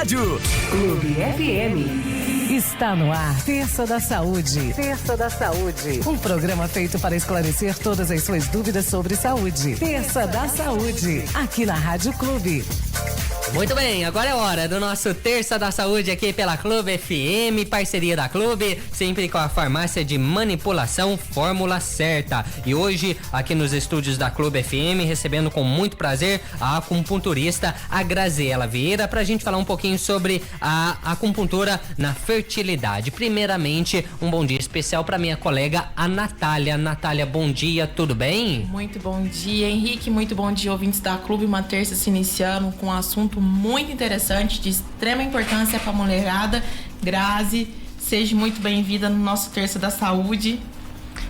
rádio. Clube FM. Está no ar, Terça da Saúde. Terça da Saúde. Um programa feito para esclarecer todas as suas dúvidas sobre saúde. Terça da Saúde. Aqui na Rádio Clube. Muito bem, agora é hora do nosso Terça da Saúde aqui pela Clube FM, parceria da Clube, sempre com a farmácia de manipulação Fórmula Certa. E hoje, aqui nos estúdios da Clube FM, recebendo com muito prazer a acupunturista, a Graziela Vieira, pra gente falar um pouquinho sobre a acupuntura na fertilidade. Primeiramente, um bom dia especial pra minha colega, a Natália. Natália, bom dia, tudo bem? Muito bom dia, Henrique, muito bom dia, ouvintes da Clube. Uma terça se iniciando com um assunto muito interessante, de extrema importância para a mulherada. Grazi, seja muito bem-vinda no nosso Terça da Saúde.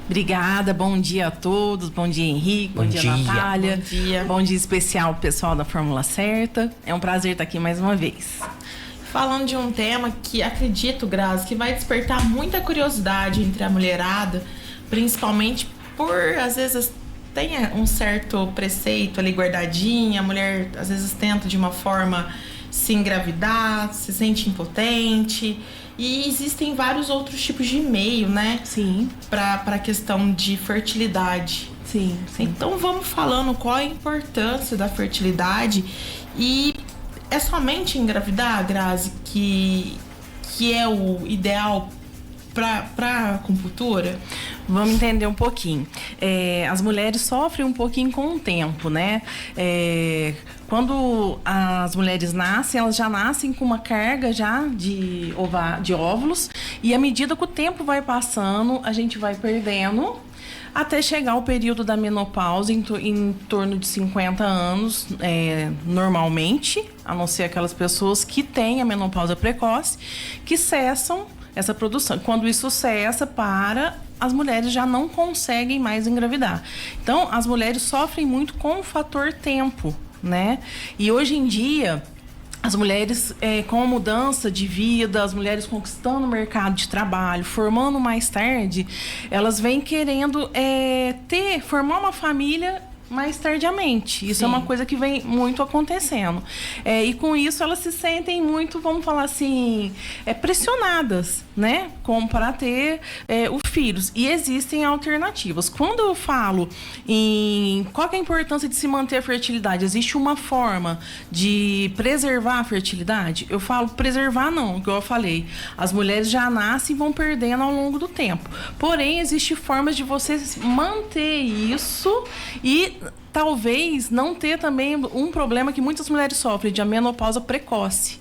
Obrigada, bom dia a todos, bom dia Henrique, bom dia Natália, bom dia especial pro pessoal da Fórmula Certa. É um prazer estar aqui mais uma vez. Falando de um tema que acredito, Grazi, que vai despertar muita curiosidade entre a mulherada, principalmente por, às vezes, tem um certo preceito ali guardadinho, a mulher às vezes tenta de uma forma se engravidar, se sente impotente, e existem vários outros tipos de meio, né? Sim. Para a questão de fertilidade. Sim. Então vamos falando qual a importância da fertilidade, e é somente engravidar, Grazi, que é o ideal para acupuntura? Vamos entender um pouquinho. As mulheres sofrem um pouquinho com o tempo, né? Quando as mulheres nascem, elas já nascem com uma carga já de óvulos, e à medida que o tempo vai passando, a gente vai perdendo até chegar ao período da menopausa em torno de 50 anos, normalmente, a não ser aquelas pessoas que têm a menopausa precoce, que cessam essa produção. Quando isso cessa, as mulheres já não conseguem mais engravidar. Então, as mulheres sofrem muito com o fator tempo, né? E hoje em dia, as mulheres, com a mudança de vida, as mulheres conquistando o mercado de trabalho, formando mais tarde, elas vêm querendo formar uma família mais tardiamente. Isso Sim. É uma coisa que vem muito acontecendo. E com isso elas se sentem muito, vamos falar assim, pressionadas, né? Como para ter os filhos. E existem alternativas. Quando eu falo em qual que é a importância de se manter a fertilidade, existe uma forma de preservar a fertilidade? Eu falo preservar não, igual eu falei. As mulheres já nascem e vão perdendo ao longo do tempo. Porém, existem formas de você manter isso e talvez não ter também um problema que muitas mulheres sofrem, de a menopausa precoce.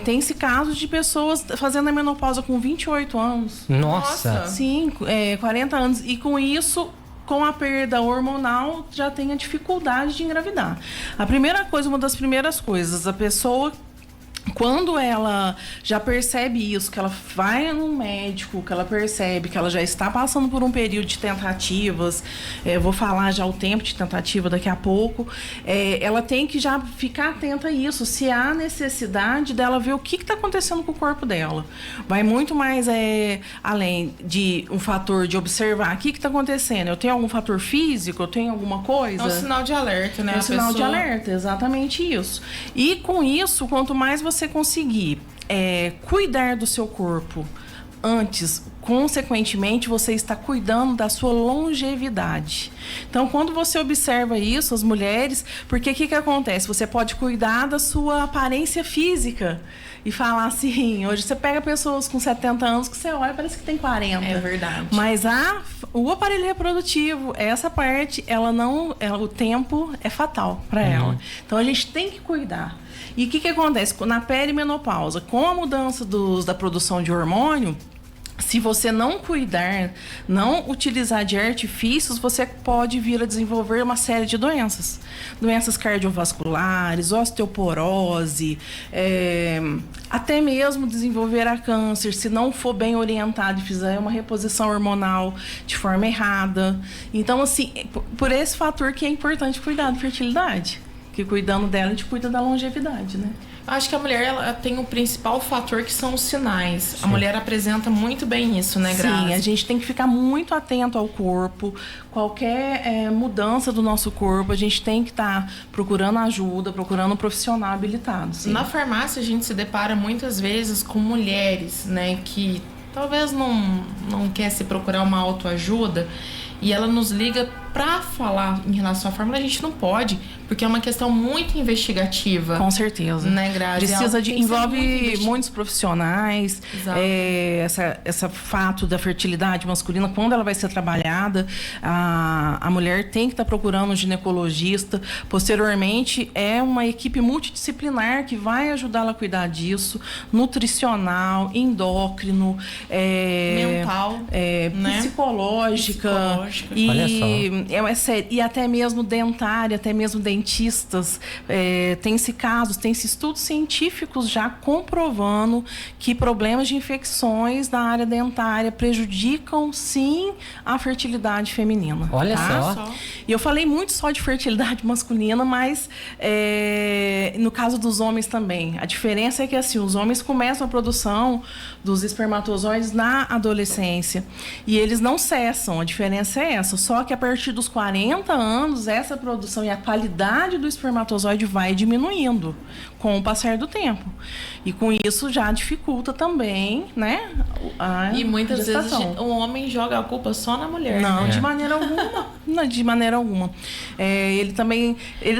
Tem-se casos de pessoas fazendo a menopausa com 28 anos. Nossa! Sim, 40 anos. E com isso, com a perda hormonal, já tem a dificuldade de engravidar. Uma das primeiras coisas, a pessoa, quando ela já percebe isso, que ela vai no médico, que ela percebe que ela já está passando por um período de tentativas, vou falar já o tempo de tentativa daqui a pouco, ela tem que já ficar atenta a isso, se há necessidade dela ver o que está acontecendo com o corpo dela. Vai muito mais além de um fator de observar o que está acontecendo. Eu tenho algum fator físico? Eu tenho alguma coisa? É um sinal de alerta, né? É um sinal de alerta, exatamente isso. E com isso, quanto mais você conseguir cuidar do seu corpo antes, consequentemente, você está cuidando da sua longevidade. Então, quando você observa isso, as mulheres, porque o que acontece? Você pode cuidar da sua aparência física e falar assim, hoje você pega pessoas com 70 anos que você olha, parece que tem 40. É verdade. Mas o aparelho reprodutivo, essa parte, o tempo é fatal para ela. Então, a gente tem que cuidar. E o que acontece? Na perimenopausa, com a mudança da produção de hormônio, se você não cuidar, não utilizar de artifícios, você pode vir a desenvolver uma série de doenças. Doenças cardiovasculares, osteoporose, até mesmo desenvolver a câncer, se não for bem orientado e fizer uma reposição hormonal de forma errada. Então, assim, por esse fator que é importante cuidar da fertilidade. Que cuidando dela, a gente cuida da longevidade, né? Eu acho que a mulher ela tem o principal fator que são os sinais. A mulher apresenta muito bem isso, né, Grazi? Sim, a gente tem que ficar muito atento ao corpo. Qualquer mudança do nosso corpo, a gente tem que estar procurando ajuda, procurando um profissional habilitado. Sim. Na farmácia, a gente se depara muitas vezes com mulheres, né, que talvez não quer se procurar uma autoajuda e ela nos liga para falar em relação à fórmula. A gente não pode, porque é uma questão muito investigativa. Com certeza. Né, Grazi? Envolve muitos profissionais. Esse fato da fertilidade masculina, quando ela vai ser trabalhada, a mulher tem que estar procurando um ginecologista. Posteriormente, é uma equipe multidisciplinar que vai ajudá-la a cuidar disso. Nutricional, endócrino, mental, né? psicológica. E até mesmo dentária, até mesmo dentistas. Tem-se casos, tem-se estudos científicos já comprovando que problemas de infecções na área dentária prejudicam, sim, a fertilidade feminina. Olha tá? só. E eu falei muito só de fertilidade masculina, mas no caso dos homens também. A diferença é que assim, os homens começam a produção dos espermatozoides na adolescência e eles não cessam. A diferença é essa. Só que a partir dos 40 anos, essa produção e a qualidade do espermatozoide vai diminuindo com o passar do tempo. E com isso já dificulta também, né? E muitas gestação. vezes o homem joga a culpa só na mulher. Não, de maneira alguma. Não, de maneira alguma. Ele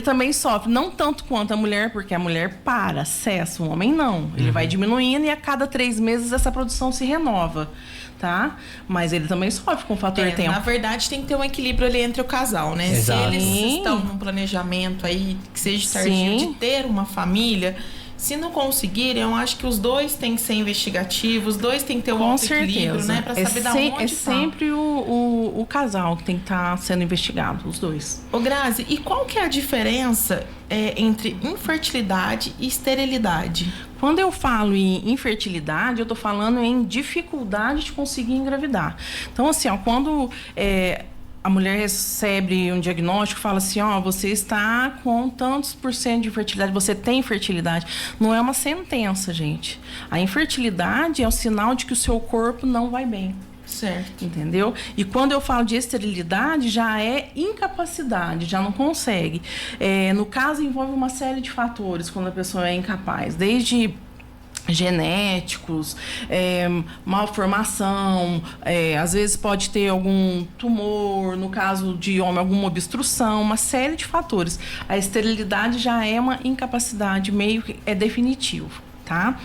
também sofre, não tanto quanto a mulher, porque a mulher cessa, o homem não. Ele vai diminuindo e a cada 3 meses essa produção se renova. Tá? Mas ele também sofre com o fator tempo. Na verdade, tem que ter um equilíbrio ali entre o casal, né? Exato. Se eles estão num planejamento aí, que seja tardio, de ter uma família, se não conseguirem, eu acho que os dois têm que ser investigativos, os dois têm que ter um equilíbrio, né? Pra saber da onde tá. Sempre o casal que tem que estar sendo investigado, os dois. Ô, Grazi, e qual que é a diferença entre infertilidade e esterilidade? Quando eu falo em infertilidade, eu tô falando em dificuldade de conseguir engravidar. Então, assim, quando a mulher recebe um diagnóstico, fala assim, você está com tantos % de infertilidade, você tem fertilidade. Não é uma sentença, gente. A infertilidade é o sinal de que o seu corpo não vai bem. Certo. Entendeu? E quando eu falo de esterilidade, já é incapacidade, já não consegue. No caso, envolve uma série de fatores quando a pessoa é incapaz, desde genéticos, malformação, às vezes pode ter algum tumor, no caso de homem, alguma obstrução, uma série de fatores. A esterilidade já é uma incapacidade, meio que é definitivo. Tá?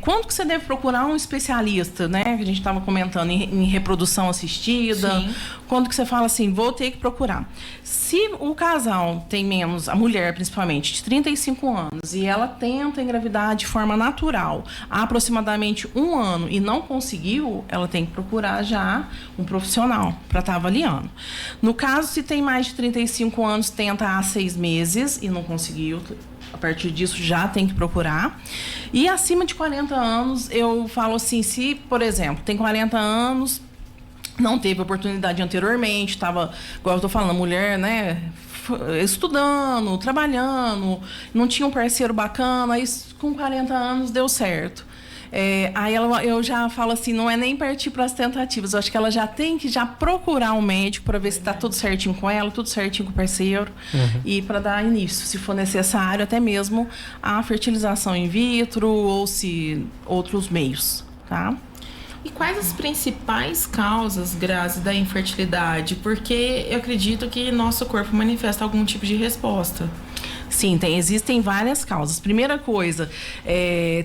Quando que você deve procurar um especialista, né? Que a gente estava comentando em reprodução assistida. Sim. Quando que você fala assim, vou ter que procurar. Se o casal tem menos, a mulher principalmente, de 35 anos, e ela tenta engravidar de forma natural há aproximadamente 1 ano e não conseguiu, ela tem que procurar já um profissional para estar avaliando. No caso, se tem mais de 35 anos, tenta há 6 meses e não conseguiu, a partir disso já tem que procurar. E acima de 40 anos, eu falo assim, se, por exemplo, tem 40 anos, não teve oportunidade anteriormente, estava, igual eu estou falando, mulher, né, estudando, trabalhando, não tinha um parceiro bacana, aí com 40 anos deu certo. Aí eu já falo assim, não é nem partir para as tentativas, eu acho que ela já tem que procurar um médico para ver se está tudo certinho com ela, tudo certinho com o parceiro, e para dar início, se for necessário, até mesmo a fertilização in vitro ou se outros meios, tá? E quais as principais causas, Grazi, da infertilidade? Porque eu acredito que nosso corpo manifesta algum tipo de resposta. Sim, existem várias causas. Primeira coisa,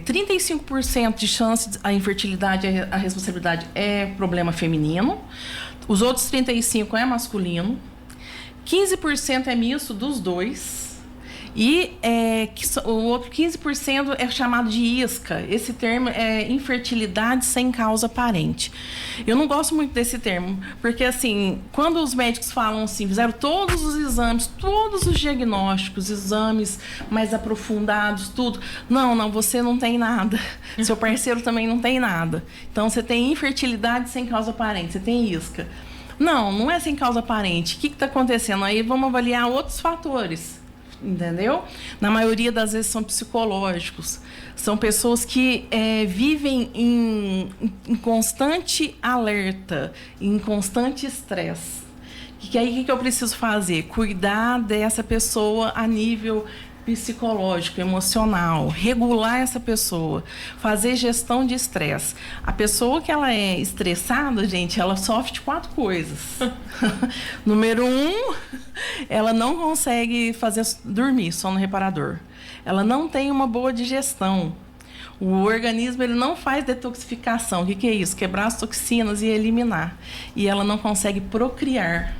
35% de chance de a infertilidade, a responsabilidade é problema feminino. Os outros 35% é masculino. 15% é misto dos dois. E o outro 15% é chamado de isca. Esse termo é infertilidade sem causa aparente. Eu não gosto muito desse termo, porque assim, quando os médicos falam assim, fizeram todos os exames, todos os diagnósticos, exames mais aprofundados, tudo. Não, você não tem nada. Seu parceiro também não tem nada. Então você tem infertilidade sem causa aparente, você tem isca. Não é sem causa aparente. O que está acontecendo? Aí vamos avaliar outros fatores. entendeu? Na maioria das vezes são psicológicos. São pessoas que vivem em constante alerta, em constante estresse. E aí, o que eu preciso fazer? Cuidar dessa pessoa a nível psicológico, emocional, regular essa pessoa, fazer gestão de estresse. A pessoa que ela é estressada, gente, ela sofre de 4 coisas. Número 1, ela não consegue dormir, sono reparador. Ela não tem uma boa digestão. O organismo ele não faz detoxificação. O que é isso? Quebrar as toxinas e eliminar. E ela não consegue procriar.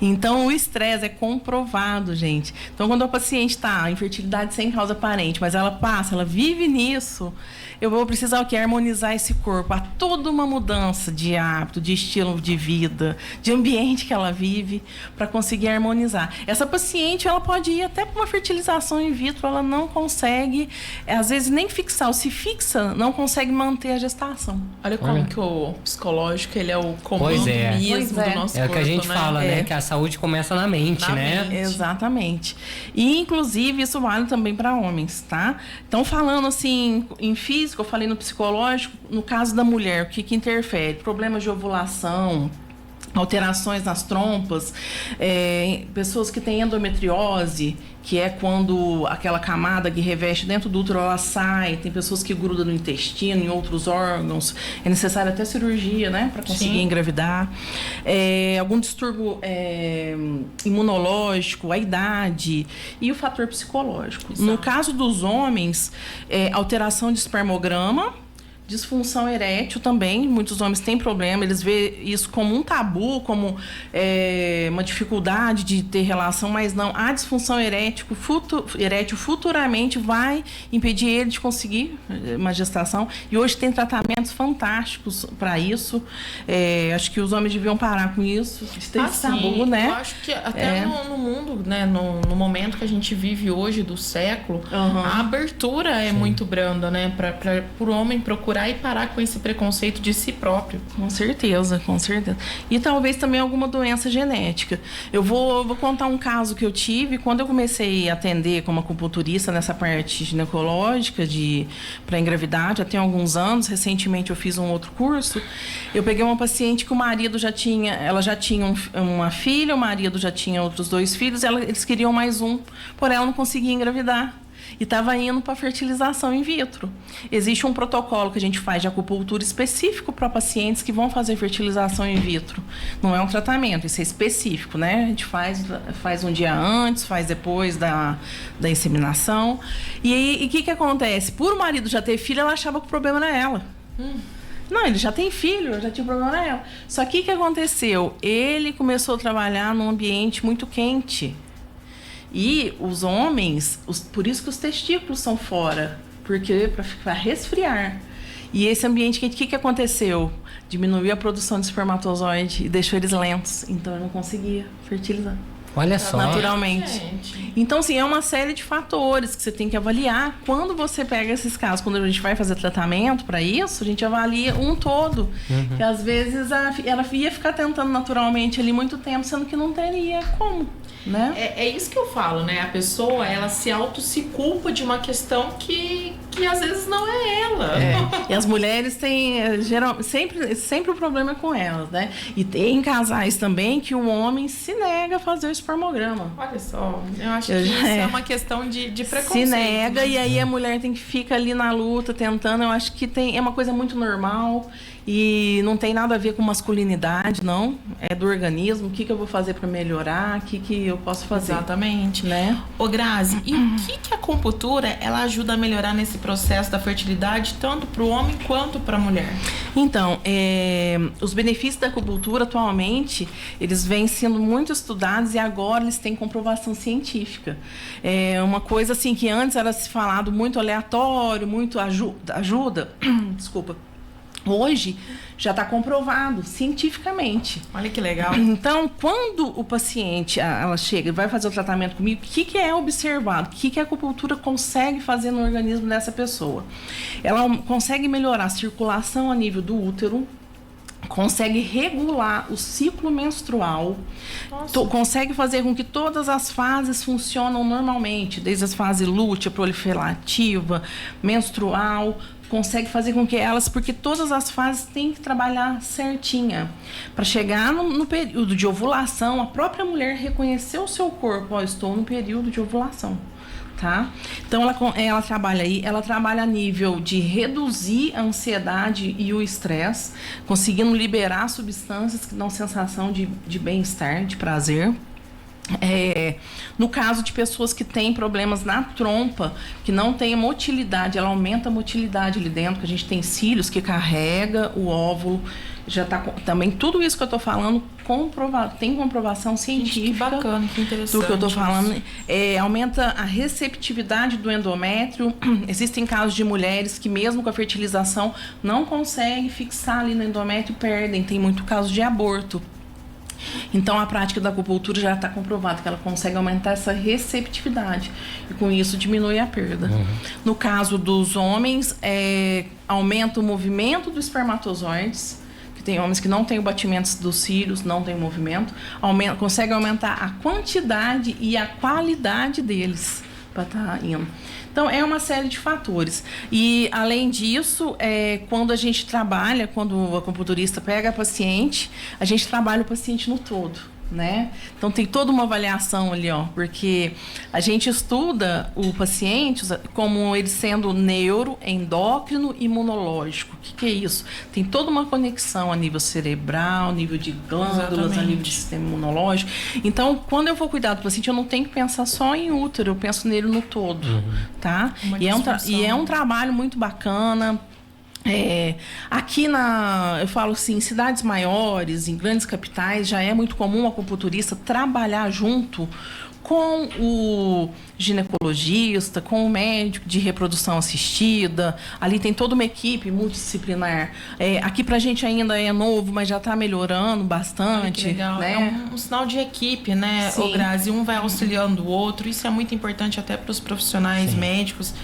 Então, o estresse é comprovado, gente. Então, quando a paciente está em infertilidade sem causa aparente, mas ela vive nisso, eu vou precisar o quê? Harmonizar esse corpo. Há toda uma mudança de hábito, de estilo de vida, de ambiente que ela vive, para conseguir harmonizar. Essa paciente, ela pode ir até para uma fertilização in vitro, ela não consegue, às vezes, nem fixar. Ou se fixa, não consegue manter a gestação. Olha como que o psicológico, ele é o comando mesmo do nosso corpo, É o que a gente fala, né? Que a saúde começa na mente, né? Exatamente. E, inclusive, isso vale também para homens, tá? Então, falando assim, em físico, eu falei no psicológico, no caso da mulher, o que interfere? Problemas de ovulação, alterações nas trompas, pessoas que têm endometriose, que é quando aquela camada que reveste dentro do útero, ela sai, tem pessoas que grudam no intestino, em outros órgãos, é necessário até cirurgia, né, para conseguir engravidar. Algum distúrbio imunológico, a idade e o fator psicológico. Exato. No caso dos homens, alteração de espermograma, disfunção erétil também, muitos homens têm problema, eles veem isso como um tabu, como uma dificuldade de ter relação, mas não, a disfunção erétil futuramente vai impedir ele de conseguir uma gestação, e hoje tem tratamentos fantásticos para isso. Acho que os homens deviam parar com isso, tem esse tabu, né? Eu acho que até no mundo, né, no momento que a gente vive hoje do século, a abertura é muito branda, né, para o homem procurar e parar com esse preconceito de si próprio. Com certeza, com certeza. E talvez também alguma doença genética. Eu vou contar um caso que eu tive quando eu comecei a atender como acupunturista nessa parte ginecológica para engravidar, já tem alguns anos. Recentemente eu fiz um outro curso. Eu peguei uma paciente que o marido ela já tinha uma filha, o marido já tinha outros 2 filhos, eles queriam mais um, porém ela não conseguia engravidar. E estava indo para fertilização in vitro. Existe um protocolo que a gente faz de acupuntura específico para pacientes que vão fazer fertilização in vitro. Não é um tratamento, isso é específico, né? A gente faz um dia antes, faz depois da inseminação. E o que acontece? Por o marido já ter filho, ela achava que o problema era ela. Não, ele já tem filho, já tinha problema na ela. Só que o que aconteceu? Ele começou a trabalhar num ambiente muito quente. E os homens, por isso que os testículos são fora, porque para resfriar. E esse ambiente quente, o que aconteceu? Diminuiu a produção de espermatozoide e deixou eles lentos. Então eu não conseguia fertilizar. Olha só. Naturalmente. Gente. Então, assim, é uma série de fatores que você tem que avaliar quando você pega esses casos. Quando a gente vai fazer tratamento para isso, a gente avalia um todo. Que às vezes ela ia ficar tentando naturalmente ali muito tempo, sendo que não teria como. Né? É isso que eu falo, né? A pessoa, ela se culpa de uma questão que às vezes não é ela. E as mulheres têm, sempre o problema é com elas, né? E tem casais também que o homem se nega a fazer o espermograma. Olha só, eu acho que isso é uma questão de preconceito. Se nega, né? E aí a mulher tem que ficar ali na luta, tentando. Eu acho que é uma coisa muito normal. E não tem nada a ver com masculinidade, não. É do organismo. O que eu vou fazer para melhorar? O que eu posso fazer? Exatamente. Né? Ô, Grazi, e o que a acupuntura ela ajuda a melhorar nesse processo da fertilidade, tanto para o homem quanto para a mulher? Então, os benefícios da acupuntura atualmente, eles vêm sendo muito estudados e agora eles têm comprovação científica. É uma coisa assim que antes era se falado muito aleatório, muito ajuda. Desculpa. Hoje já está comprovado cientificamente. Olha que legal. Então, quando o paciente ela chega e vai fazer o tratamento comigo, o que é observado? O que a acupuntura consegue fazer no organismo dessa pessoa? Ela consegue melhorar a circulação a nível do útero, consegue regular o ciclo menstrual, consegue fazer com que todas as fases funcionem normalmente, desde as fases lútea, proliferativa, menstrual, consegue fazer com que elas, porque todas as fases têm que trabalhar certinha. Para chegar no período de ovulação, a própria mulher reconhecer o seu corpo, ó, estou no período de ovulação. Tá? Então ela trabalha aí, ela trabalha a nível de reduzir a ansiedade e o estresse, conseguindo liberar substâncias que dão sensação de bem-estar, de prazer. No caso de pessoas que têm problemas na trompa, que não tem motilidade, ela aumenta a motilidade ali dentro, que a gente tem cílios que carrega o óvulo, já tá também tudo isso que eu tô falando tem comprovação científica. Que bacana, que interessante. Do que eu tô falando, aumenta a receptividade do endométrio. Existem casos de mulheres que mesmo com a fertilização não conseguem fixar ali no endométrio e perdem, tem muito caso de aborto. Então a prática da acupuntura já está comprovada que ela consegue aumentar essa receptividade e com isso diminui a perda. No caso dos homens, aumenta o movimento dos espermatozoides, que tem homens que não têm o batimento dos cílios, não tem movimento, consegue aumentar a quantidade e a qualidade deles para estar indo. Então, é uma série de fatores. E, além disso, quando a gente trabalha, quando o acupunturista pega a paciente, a gente trabalha o paciente no todo, né? Então, tem toda uma avaliação ali, ó, porque a gente estuda o paciente como ele sendo neuro, endócrino e imunológico. O que é isso? Tem toda uma conexão a nível cerebral, nível de glândulas, Exatamente. a nível de sistema imunológico. Então, quando eu vou cuidar do paciente, eu não tenho que pensar só em útero, eu penso nele no todo, tá? E é um trabalho muito bacana. Aqui eu falo assim, em cidades maiores, em grandes capitais, já é muito comum o acupunturista trabalhar junto com o ginecologista, com o médico de reprodução assistida. Ali tem toda uma equipe multidisciplinar. Aqui pra gente ainda é novo, mas já está melhorando bastante. Que legal. Né? É um sinal de equipe, né, ô Grazi? Um vai auxiliando o outro. Isso é muito importante até para os profissionais médicos.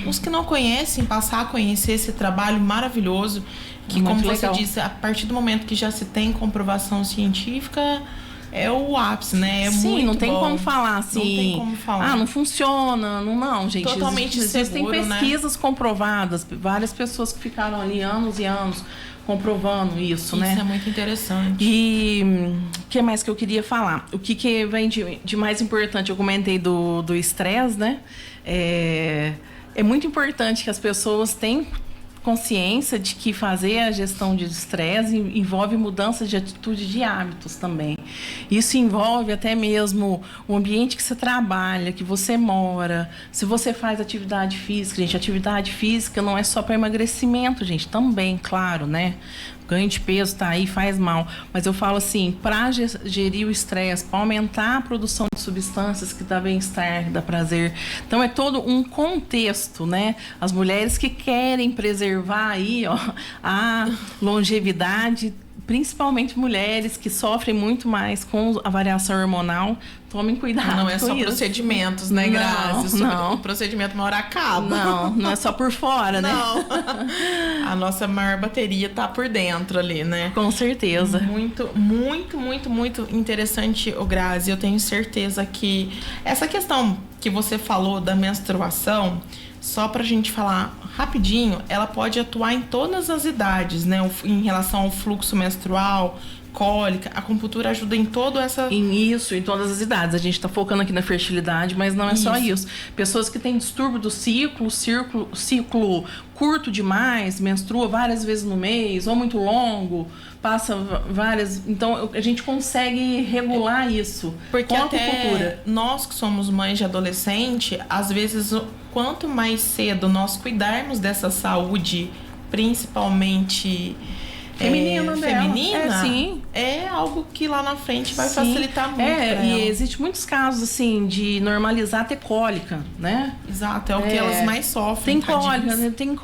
Os que não conhecem, passar a conhecer esse trabalho maravilhoso, que muito como legal. Você disse, a partir do momento que já se tem comprovação científica, é o ápice, né? Sim, não tem bom. como falar assim. Não tem como falar. Não funciona, não, gente. Totalmente Existem seguro, pesquisas comprovadas, várias pessoas que ficaram ali anos e anos comprovando isso, né? Isso é muito interessante. E o que mais que eu queria falar? O que vem de mais importante? Eu comentei do estresse, né? É muito importante que as pessoas tenham consciência de que fazer a gestão de estresse envolve mudança de atitude de hábitos também. Isso envolve até mesmo o ambiente que você trabalha, que você mora, se você faz atividade física. Gente, atividade física não é só para emagrecimento, gente, também, claro, né? Ganho de peso tá aí, faz mal. Mas eu falo assim, para gerir o estresse, para aumentar a produção de substâncias que dá bem-estar, dá prazer. Então é todo um contexto, né? As mulheres que querem preservar aí, ó, a longevidade, principalmente mulheres que sofrem muito mais com a variação hormonal, tomem cuidado. Não é só isso. Procedimentos, né, Grazi? Não. O procedimento uma hora acaba. Não é só por fora, né? Não. A nossa maior bateria tá por dentro ali, né? Com certeza. Muito, muito, muito, muito interessante, Grazi. Eu tenho certeza que essa questão que você falou da menstruação, só pra gente falar rapidinho, ela pode atuar em todas as idades, né? Em relação ao fluxo menstrual, cólica, a acupuntura ajuda em todo essa... Em todas as idades. A gente tá focando aqui na fertilidade, mas não é só isso. Pessoas que têm distúrbio do ciclo curto demais, menstrua várias vezes no mês, ou muito longo, passa várias... Então, a gente consegue regular isso. Porque com a até acupuntura. nós que somos mães de adolescente, às vezes, quanto mais cedo nós cuidarmos dessa saúde, principalmente... Feminina, feminina, sim. é algo que lá na frente vai facilitar muito. E existe muitos casos, assim, de normalizar ter cólica, né? Exato, é o que elas mais sofrem. Tem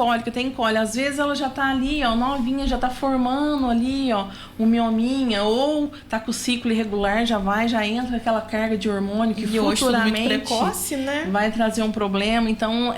cólica. Às vezes ela já tá ali, ó, novinha, já tá formando ali, ó, um miominha, ou tá com o ciclo irregular, já entra aquela carga de hormônio que futuramente muito precoce, né? vai trazer um problema. Então,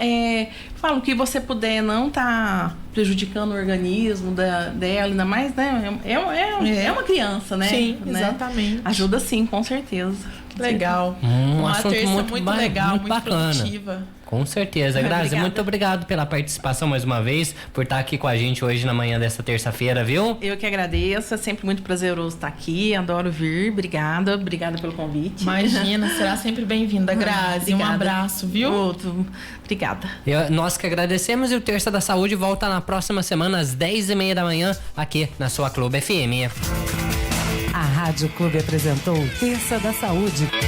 falo que você puder não tá prejudicando o organismo dela, ainda mais, né? É uma criança, né? Sim, né? Exatamente. Ajuda sim, com certeza. Legal. Um Uma assunto terça muito legal, muito bacana. produtiva. Com certeza. Grazi, Obrigada. muito obrigado pela participação mais uma vez, por estar aqui com a gente hoje na manhã dessa terça-feira, viu? Eu que agradeço, é sempre muito prazeroso estar aqui, adoro vir, obrigada pelo convite. Imagina, será sempre bem-vinda, Grazi. Um Obrigada. abraço, viu? Outro. Obrigada. Nós que agradecemos e o Terça da Saúde volta na próxima semana às 10h30 da manhã aqui na sua Clube FM. A Rádio Clube apresentou Terça da Saúde.